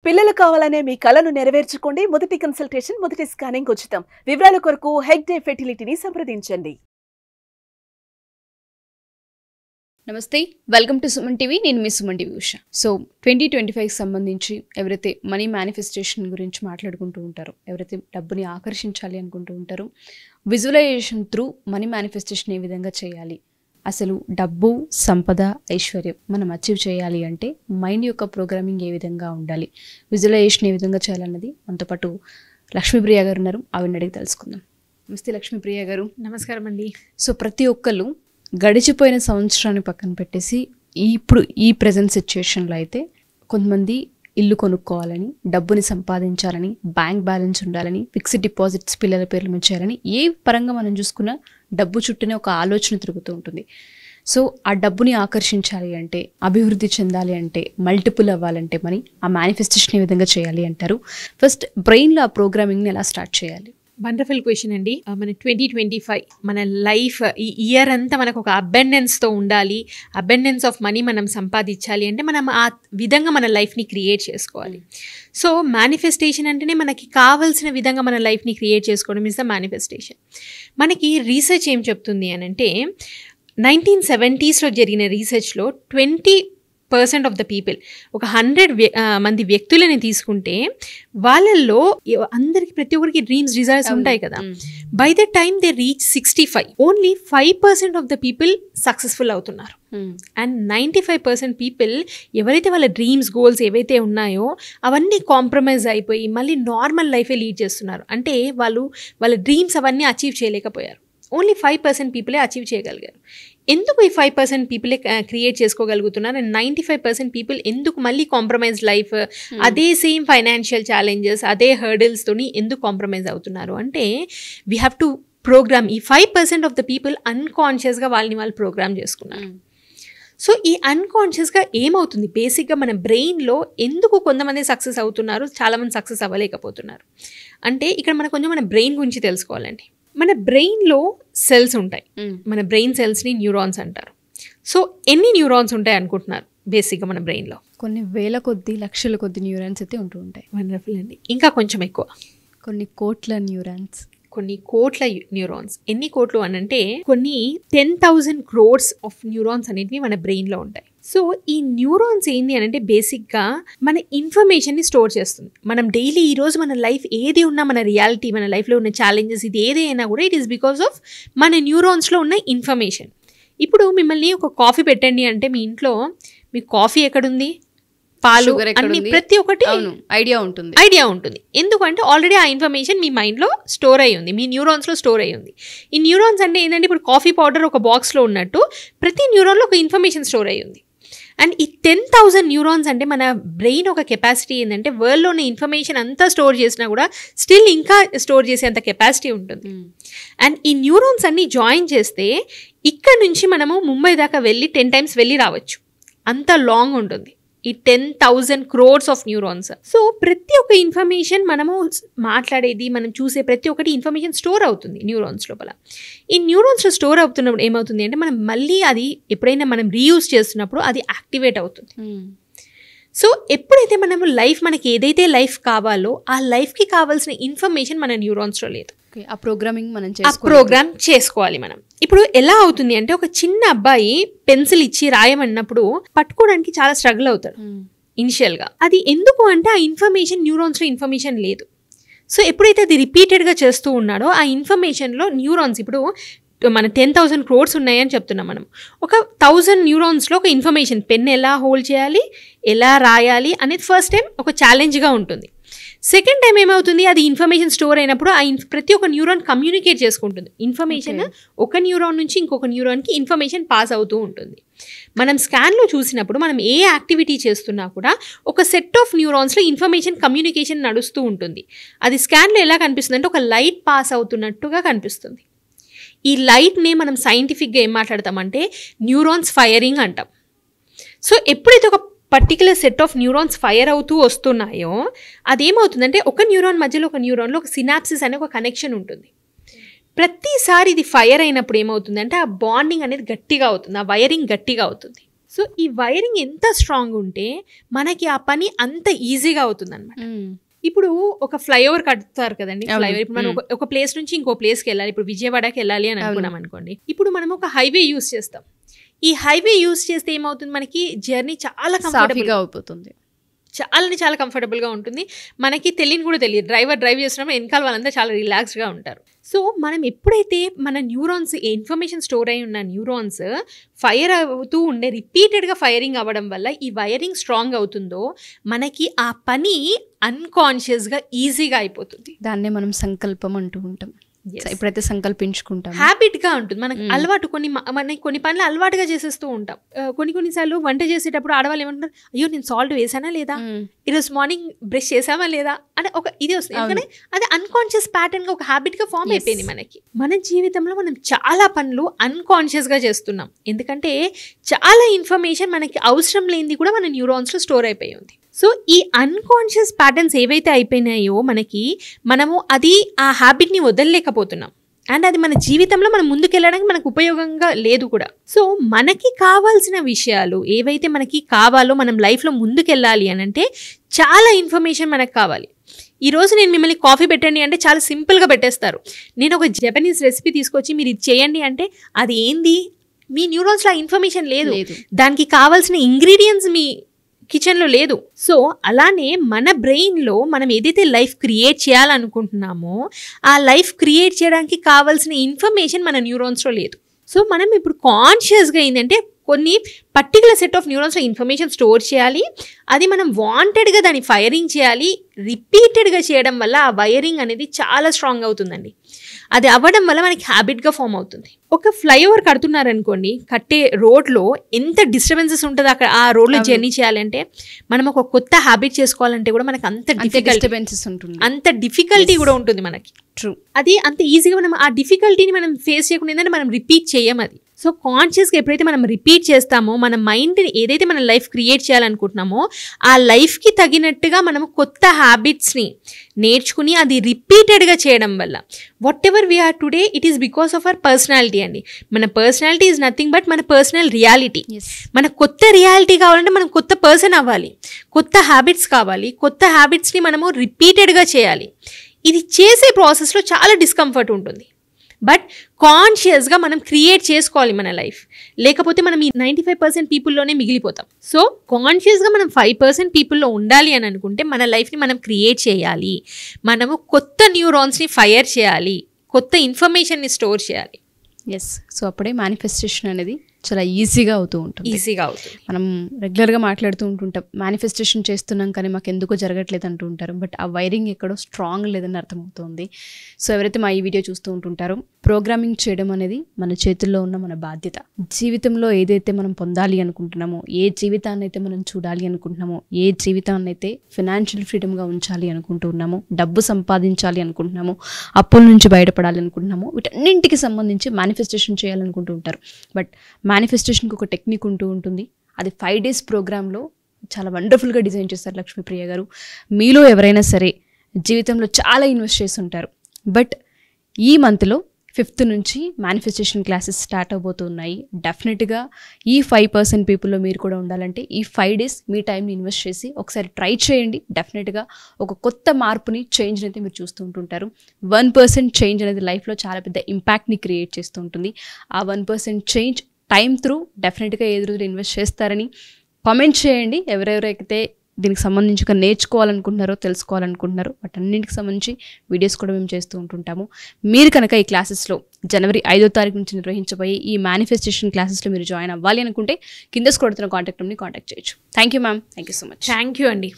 పిల్లలు కావాలనే మీ కలను నెరవేర్చుకోండి. మొదటి కన్సల్టేషన్, మొదటి స్కానింగ్ ఉచితం. వివరాల కొరకు హెగ్డే ఫెర్టిలిటీని సంప్రదించండి. నమస్తే, వెల్కమ్ టు సుమన్ టీవీ. నేను మీ సుమన్ టీవీ ఉషా. సో 2025కి సంబంధించి ఎవరైతే మనీ మేనిఫెస్టేషన్ గురించి మాట్లాడుకుంటూ ఉంటారో, ఎవరైతే డబ్బుని ఆకర్షించాలి అనుకుంటూ ఉంటారో, విజువలైజేషన్ త్రూ మనీ మేనిఫెస్టేషన్ ఏ విధంగా చేయాలి, అసలు డబ్బు, సంపద, ఐశ్వర్యం మనం అచీవ్ చేయాలి అంటే మైండ్ యొక్క ప్రోగ్రామింగ్ ఏ విధంగా ఉండాలి, విజువలైజేషన్ ఏ విధంగా చేయాలన్నది మనతో పాటు లక్ష్మీప్రియ గారు ఉన్నారు. ఆవిడని అడిగి తెలుసుకుందాం. నమస్తే లక్ష్మీప్రియ గారు. నమస్కారం అండి. సో ప్రతి ఒక్కళ్ళు గడిచిపోయిన సంవత్సరాన్ని పక్కన పెట్టేసి ఇప్పుడు ఈ ప్రజెంట్ సిచ్యుయేషన్లో అయితే కొంతమంది ఇల్లు కొనుక్కోవాలని, డబ్బుని సంపాదించాలని, బ్యాంక్ బ్యాలెన్స్ ఉండాలని, ఫిక్స్డ్ డిపాజిట్స్ పిల్లల పేర్ల మీద చేయాలని, ఏ పరంగా మనం చూసుకున్నా డబ్బు చుట్టూనే ఒక ఆలోచన తిరుగుతూ ఉంటుంది. సో ఆ డబ్బుని ఆకర్షించాలి అంటే, అభివృద్ధి చెందాలి అంటే, మల్టిపుల్ అవ్వాలంటే మరి ఆ మేనిఫెస్టేషన్ ఏ విధంగా చేయాలి అంటారు? ఫస్ట్ బ్రెయిన్లో ఆ ప్రోగ్రామింగ్ని ఎలా స్టార్ట్ చేయాలి? వండర్ఫుల్ క్వశ్చన్ అండి. మన 2025 మన లైఫ్ ఈ ఇయర్ అంతా మనకు ఒక అబెండెన్స్తో ఉండాలి, అబెండెన్స్ ఆఫ్ మనీ మనం సంపాదించాలి అంటే మనం ఆ విధంగా మన లైఫ్ని క్రియేట్ చేసుకోవాలి. సో మేనిఫెస్టేషన్ అంటేనే మనకి కావాల్సిన విధంగా మన లైఫ్ని క్రియేట్ చేసుకోవడం ఇస్ ద మేనిఫెస్టేషన్. మనకి రీసెర్చ్ ఏం చెప్తుంది అని అంటే 1970sలో జరిగిన రీసెర్చ్లో 20% ఆఫ్ ద పీపుల్, ఒక 100 మంది వ్యక్తులని తీసుకుంటే వాళ్ళల్లో అందరికి ప్రతి ఒక్కరికి డ్రీమ్స్, డిజైర్స్ ఉంటాయి కదా. By the time they reach 65, only 5% of the people successful అవుతున్నారు. అండ్ 95% పీపుల్ ఎవరైతే వాళ్ళ డ్రీమ్స్, గోల్స్ ఏవైతే ఉన్నాయో అవన్నీ కాంప్రమైజ్ అయిపోయి మళ్ళీ నార్మల్ లైఫే లీడ్ చేస్తున్నారు. అంటే వాళ్ళ డ్రీమ్స్ అవన్నీ అచీవ్ చేయలేకపోయారు. ఓన్లీ 5% పీపులే అచీవ్ చేయగలిగారు. ఎందుకు ఈ 5% పీపులే క్రియేట్ చేసుకోగలుగుతున్నారు అండ్ 95% పీపుల్ ఎందుకు మళ్ళీ కాంప్రమైజ్ లైఫ్, అదే సేమ్ ఫైనాన్షియల్ ఛాలెంజెస్, అదే హర్డిల్స్తోని ఎందుకు కాంప్రమైజ్ అవుతున్నారు అంటే వీ హ్యావ్ టు ప్రోగ్రామ్. ఈ 5% ఆఫ్ ద పీపుల్ అన్కాన్షియస్గా వాళ్ళు ప్రోగ్రామ్ చేసుకున్నారు. సో ఈ అన్కాన్షియస్గా ఏమవుతుంది, బేసిక్గా మన బ్రెయిన్లో ఎందుకు కొంతమంది సక్సెస్ అవుతున్నారు, చాలామంది సక్సెస్ అవ్వలేకపోతున్నారు అంటే ఇక్కడ మనం కొంచెం మన బ్రెయిన్ గురించి తెలుసుకోవాలండి. మన బ్రెయిన్లో సెల్స్ ఉంటాయి. మన బ్రెయిన్ సెల్స్ని న్యూరాన్స్ అంటారు. సో ఎన్ని న్యూరాన్స్ ఉంటాయి అనుకుంటున్నారు బేసిక్గా మన బ్రెయిన్లో? కొన్ని వేల కొద్ది, లక్షల కొద్ది న్యూరాన్స్ అయితే ఉంటూ ఉంటాయి. వండర్ఫుల్ అండి. ఇంకా కొంచెం ఎక్కువ, కొన్ని కోట్ల న్యూరాన్స్. కొన్ని కోట్ల న్యూరాన్స్. ఎన్ని కోట్లు అని అంటే కొన్ని 10,000 crores ఆఫ్ న్యూరాన్స్ అనేటివి మన బ్రెయిన్లో ఉంటాయి. సో ఈ న్యూరాన్స్ ఏంటి అని అంటే బేసిక్గా మన ఇన్ఫర్మేషన్ని స్టోర్ చేస్తుంది. మనం డైలీ ఈరోజు మన లైఫ్ ఏది ఉన్నా, మన రియాలిటీ, మన లైఫ్లో ఉన్న ఛాలెంజెస్, ఇది ఏదైనా కూడా ఇట్ ఈస్ బికాస్ ఆఫ్ మన న్యూరాన్స్లో ఉన్న ఇన్ఫర్మేషన్. ఇప్పుడు మిమ్మల్ని ఒక కాఫీ పెట్టండి అంటే మీ ఇంట్లో మీకు కాఫీ ఎక్కడుంది, పాలు, అన్ని ప్రతి ఒక్కటి ఐడియా ఉంటుంది. ఎందుకంటే ఆల్రెడీ ఆ ఇన్ఫర్మేషన్ మీ మైండ్లో స్టోర్ అయ్యి ఉంది, మీ న్యూరాన్స్లో స్టోర్ అయ్యి ఉంది. ఈ న్యూరాన్స్ అంటే ఏంటంటే ఇప్పుడు కాఫీ పౌడర్ ఒక బాక్స్లో ఉన్నట్టు ప్రతి న్యూరాన్లో ఒక ఇన్ఫర్మేషన్ స్టోర్ అయ్యి ఉంది. అండ్ ఈ 10,000 న్యూరాన్స్ అంటే మన బ్రెయిన్ ఒక కెపాసిటీ ఏంటంటే వరల్డ్లో ఉన్న ఇన్ఫర్మేషన్ అంతా స్టోర్ చేసినా కూడా స్టిల్ ఇంకా స్టోర్ చేసేంత కెపాసిటీ ఉంటుంది. అండ్ ఈ న్యూరాన్స్ అన్ని జాయిన్ చేస్తే ఇక్కడ నుంచి మనము ముంబై దాకా వెళ్ళి 10 times వెళ్ళి రావచ్చు. అంత లాంగ్ ఉంటుంది ఈ 10,000 crores ఆఫ్ న్యూరాన్స్. సో ప్రతి ఒక్క ఇన్ఫర్మేషన్ మనము మాట్లాడేది, మనం చూసే ప్రతి ఒక్కటి ఇన్ఫర్మేషన్ స్టోర్ అవుతుంది న్యూరాన్స్ లోపల. ఈ న్యూరాన్స్లో స్టోర్ అవుతున్నప్పుడు ఏమవుతుంది అంటే మనం మళ్ళీ అది ఎప్పుడైనా మనం రీయూజ్ చేస్తున్నప్పుడు అది యాక్టివేట్ అవుతుంది. సో ఎప్పుడైతే మనము లైఫ్, మనకి ఏదైతే లైఫ్ కావాలో ఆ లైఫ్కి కావాల్సిన ఇన్ఫర్మేషన్ మన న్యూరాన్స్లో లేదు. ఆ ప్రోగ్రామింగ్ మనం ప్రోగ్రామ్ చేసుకోవాలి మనం. ఇప్పుడు ఎలా అవుతుంది అంటే ఒక చిన్న అబ్బాయి పెన్సిల్ ఇచ్చి రాయమన్నప్పుడు పట్టుకోవడానికి చాలా స్ట్రగుల్ అవుతాడు ఇనిషియల్గా. అది ఎందుకు అంటే ఆ ఇన్ఫర్మేషన్ న్యూరాన్స్లో ఇన్ఫర్మేషన్ లేదు. సో ఎప్పుడైతే అది రిపీటెడ్గా చేస్తూ ఉన్నాడో ఆ ఇన్ఫర్మేషన్లో న్యూరాన్స్, ఇప్పుడు మన 10,000 crores ఉన్నాయని చెప్తున్నాం మనం, ఒక 1000 న్యూరాన్స్లో ఒక ఇన్ఫర్మేషన్, పెన్ ఎలా హోల్డ్ చేయాలి, ఎలా రాయాలి అనేది ఫస్ట్ టైం ఒక ఛాలెంజ్గా ఉంటుంది. సెకండ్ టైం ఏమవుతుంది, అది ఇన్ఫర్మేషన్ స్టోర్ అయినప్పుడు ప్రతి ఒక్క న్యూరాన్ కమ్యూనికేట్ చేసుకుంటుంది. ఇన్ఫర్మేషన్ ఒక న్యూరాన్ నుంచి ఇంకొక న్యూరాన్కి ఇన్ఫర్మేషన్ పాస్ అవుతూ ఉంటుంది. మనం స్కాన్లో చూసినప్పుడు మనం ఏ యాక్టివిటీ చేస్తున్నా కూడా ఒక సెట్ ఆఫ్ న్యూరాన్స్లో ఇన్ఫర్మేషన్ కమ్యూనికేషన్ నడుస్తూ ఉంటుంది. అది స్కాన్లో ఎలా కనిపిస్తుంది అంటే ఒక లైట్ పాస్ అవుతున్నట్టుగా కనిపిస్తుంది. ఈ లైట్నే మనం సైంటిఫిక్గా ఏం మాట్లాడతామంటే న్యూరాన్స్ ఫైరింగ్ అంటాం. సో ఎప్పుడైతే ఒక particular set of neurons fire అవుతూ వస్తున్నాయో అదేమవుతుందంటే ఒక న్యూరాన్ మధ్యలో ఒక న్యూరాన్లో ఒక సినాప్సిస్ అనే ఒక కనెక్షన్ ఉంటుంది. ప్రతిసారి ఇది ఫైర్ అయినప్పుడు ఏమవుతుందంటే ఆ బాండింగ్ అనేది గట్టిగా అవుతుంది, ఆ వైరింగ్ గట్టిగా అవుతుంది. సో ఈ వైరింగ్ ఎంత స్ట్రాంగ్ ఉంటే మనకి ఆ పని అంత ఈజీగా అవుతుంది అనమాట. ఇప్పుడు ఒక ఫ్లైఓవర్ కడతారు కదండి, ఫ్లైఓవర్. ఇప్పుడు మనం ఒక ప్లేస్ నుంచి ఇంకో ప్లేస్కి వెళ్ళాలి, ఇప్పుడు విజయవాడకి వెళ్ళాలి అని అనుకున్నాం అనుకోండి. ఇప్పుడు మనం ఒక హైవే యూస్ చేస్తాం. ఈ హైవే యూస్ చేస్తే ఏమవుతుంది, మనకి జర్నీ చాలా కంఫర్టబుల్గా అయిపోతుంది, చాలా కంఫర్టబుల్గా ఉంటుంది. మనకి తెలియని కూడా తెలియదు, డ్రైవ్ చేస్తున్నప్పుడు వెనకాల వాళ్ళంతా చాలా రిలాక్స్డ్గా ఉంటారు. సో మనం ఎప్పుడైతే మన న్యూరాన్స్, ఇన్ఫర్మేషన్ స్టోర్ అయి ఉన్న న్యూరాన్స్ ఫైర్ అవుతూ ఉండే, రిపీటెడ్గా ఫైరింగ్ అవ్వడం వల్ల ఈ వైరింగ్ స్ట్రాంగ్ అవుతుందో మనకి ఆ పని అన్కాన్షియస్గా ఈజీగా అయిపోతుంది. దాన్నే మనం సంకల్పం అంటూ ఉంటాం. ఎప్పుడైతే సంకల్పించుకుంటాం, హ్యాబిట్ గా ఉంటుంది మనకి అలవాటు. కొన్ని పనులు అలవాటుగా చేసేస్తూ ఉంటాం. కొన్నిసార్లు వంట చేసేటప్పుడు ఆడవాళ్ళు ఏమంటారు, అయ్యో నేను సాల్ట్ వేసానా లేదా, ఈరోజు మార్నింగ్ బ్రష్ చేసామా లేదా అని ఒక ఇది వస్తుంది. ఎందుకంటే అది అన్కాన్షియస్ ప్యాటర్న్ గా ఒక హ్యాబిట్ గా ఫామ్ అయిపోయింది మనకి. మన జీవితంలో మనం చాలా పనులు అన్కాన్షియస్ గా చేస్తున్నాం, ఎందుకంటే చాలా ఇన్ఫర్మేషన్ మనకి అవసరం లేనిది కూడా మన న్యూరాన్స్ లో స్టోర్ అయిపోయి ఉంది. సో ఈ అన్కాన్షియస్ ప్యాటర్న్స్ ఏవైతే అయిపోయినాయో మనము అది ఆ హ్యాబిట్ని వదలలేకపోతున్నాం. అండ్ అది మన జీవితంలో మనం ముందుకెళ్ళడానికి మనకు ఉపయోగంగా లేదు కూడా. సో మనకి కావాల్సిన విషయాలు ఏవైతే మనకి కావాలో, మనం లైఫ్లో ముందుకెళ్ళాలి అని అంటే చాలా ఇన్ఫర్మేషన్ మనకు కావాలి. ఈరోజు నేను మిమ్మల్ని కాఫీ పెట్టండి అంటే చాలా సింపుల్గా పెట్టేస్తారు. నేను ఒక జపనీస్ రెసిపీ తీసుకొచ్చి మీరు ఇది చేయండి అంటే అది ఏంది, మీ న్యూరాన్స్లో ఆ ఇన్ఫర్మేషన్ లేదు, దానికి కావాల్సిన ఇంగ్రీడియంట్స్ మీ కిచెన్లో లేదు. సో అలానే మన బ్రెయిన్లో మనం ఏదైతే లైఫ్ క్రియేట్ చేయాలనుకుంటున్నామో ఆ లైఫ్ క్రియేట్ చేయడానికి కావాల్సిన ఇన్ఫర్మేషన్ మన న్యూరాన్స్లో లేదు. సో మనం ఇప్పుడు కాన్షియస్గా ఏంటంటే కొన్ని పర్టికులర్ సెట్ ఆఫ్ న్యూరాన్స్లో ఇన్ఫర్మేషన్ స్టోర్ చేయాలి, అది మనం వాంటెడ్గా దాన్ని ఫైరింగ్ చేయాలి. రిపీటెడ్గా చేయడం వల్ల ఆ వైరింగ్ అనేది చాలా స్ట్రాంగ్ అవుతుందండి. అది అవ్వడం వల్ల మనకి హ్యాబిట్గా ఫామ్ అవుతుంది. ఒక ఫ్లైఓవర్ కడుతున్నారనుకోండి, కట్టే రోడ్లో ఎంత డిస్టర్బెన్సెస్ ఉంటుంది అక్కడ ఆ రోడ్లో జర్నీ చేయాలంటే, మనం ఒక కొత్త హ్యాబిట్ చేసుకోవాలంటే కూడా మనకు అంత డిఫికల్టీస్ ఉంటుంది, అంత డిఫికల్టీ కూడా ఉంటుంది మనకి. ట్రూ, అది అంత ఈజీగా మనం ఆ డిఫికల్టీని మనం ఫేస్ చేయకుండా ఏంటంటే మనం రిపీట్ చేయం అది. సో కాన్షియస్గా ఎప్పుడైతే మనం రిపీట్ చేస్తామో, మన మైండ్ని ఏదైతే మనం లైఫ్ క్రియేట్ చేయాలనుకుంటున్నామో ఆ లైఫ్కి తగినట్టుగా మనం కొత్త హ్యాబిట్స్ని నేర్చుకుని అది రిపీటెడ్గా చేయడం వల్ల whatever we are today it is because of our personality అండి. మన పర్సనాలిటీ ఈజ్ నథింగ్ బట్ మన పర్సనల్ రియాలిటీ. మన కొత్త రియాలిటీ కావాలంటే మనం కొత్త పర్సన్ అవ్వాలి, కొత్త హ్యాబిట్స్ కావాలి, కొత్త హ్యాబిట్స్ని మనము రిపీటెడ్గా చేయాలి. ఇది చేసే ప్రాసెస్లో చాలా డిస్కంఫర్ట్ ఉంటుంది, బట్ కాన్షియస్గా మనం క్రియేట్ చేసుకోవాలి మన లైఫ్. లేకపోతే మనం ఈ 95% పీపుల్లోనే మిగిలిపోతాం. సో కాన్షియస్గా మనం 5% పీపుల్లో ఉండాలి అని అనుకుంటే మన లైఫ్ని మనం క్రియేట్ చేయాలి, మనము కొత్త న్యూరాన్స్ని ఫైర్ చేయాలి, కొత్త ఇన్ఫర్మేషన్ని స్టోర్ చేయాలి. ఎస్, సో అప్పుడే మేనిఫెస్టేషన్ అనేది చాలా ఈజీగా అవుతూ ఉంటుంది. మనం రెగ్యులర్గా మాట్లాడుతూ ఉంటుంటాం, మేనిఫెస్టేషన్ చేస్తున్నాం కానీ మాకు ఎందుకో జరగట్లేదు అంటూ ఉంటారు. బట్ ఆ వైరింగ్ ఎక్కడో స్ట్రాంగ్ లేదని అర్థమవుతుంది. సో ఎవరైతే మా ఈ వీడియో చూస్తూ ఉంటుంటారో, ప్రోగ్రామింగ్ చేయడం అనేది మన చేతుల్లో ఉన్న మన బాధ్యత. జీవితంలో ఏదైతే మనం పొందాలి అనుకుంటున్నామో, ఏ జీవితాన్ని అయితే మనం చూడాలి అనుకుంటున్నామో, ఏ జీవితాన్ని అయితే ఫినాన్షియల్ ఫ్రీడమ్గా ఉంచాలి అనుకుంటున్నామో, డబ్బు సంపాదించాలి అనుకుంటున్నామో, అప్పుల నుంచి బయటపడాలి అనుకుంటున్నామో, వీటన్నింటికి సంబంధించి మేనిఫెస్టేషన్ చేయాలనుకుంటూ ఉంటారు. బట్ మేనిఫెస్టేషన్కి ఒక టెక్నిక్ ఉంటూ ఉంటుంది. అది 5 days ప్రోగ్రాంలో చాలా వండర్ఫుల్గా డిజైన్ చేస్తారు లక్ష్మీప్రియ గారు. మీలో ఎవరైనా సరే జీవితంలో చాలా ఇన్వెస్ట్ చేసి ఉంటారు, బట్ ఈ మంత్లో 5th నుంచి మేనిఫెస్టేషన్ క్లాసెస్ స్టార్ట్ అవబోతున్నాయి. డెఫినెట్గా ఈ 5% పీపుల్లో మీరు కూడా ఉండాలంటే ఈ 5 days మీ టైంని ఇన్వెస్ట్ చేసి ఒకసారి ట్రై చేయండి. డెఫినెట్గా ఒక కొత్త మార్పుని, చేంజ్ని అయితే మీరు చూస్తూ ఉంటుంటారు. 1% చేంజ్ అనేది లైఫ్లో చాలా పెద్ద ఇంపాక్ట్ని క్రియేట్ చేస్తూ ఉంటుంది. ఆ 1% చేంజ్ టైం త్రూ డెఫినెట్గా ఏదో రోజు ఇన్వెస్ట్ చేస్తారని కామెంట్ చేయండి. ఎవరెవరైతే దీనికి సంబంధించి నేర్చుకోవాలనుకుంటున్నారో, తెలుసుకోవాలనుకుంటున్నారో వాటన్నింటికి సంబంధించి వీడియోస్ కూడా మేము చేస్తూ ఉంటుంటాము. మీరు కనుక ఈ క్లాసెస్లో జనవరి 5వ తారీఖు నుంచి నిర్వహించబోయే ఈ మేనిఫెస్టేషన్ క్లాసెస్లో మీరు జాయిన్ అవ్వాలి అనుకుంటే కింద స్క్రోల్ అవుతున్న కాంటాక్ట్ నెంబర్ని కాంటాక్ట్ చేయొచ్చు. Thank you ma'am, thank you so much. Thank you అండి.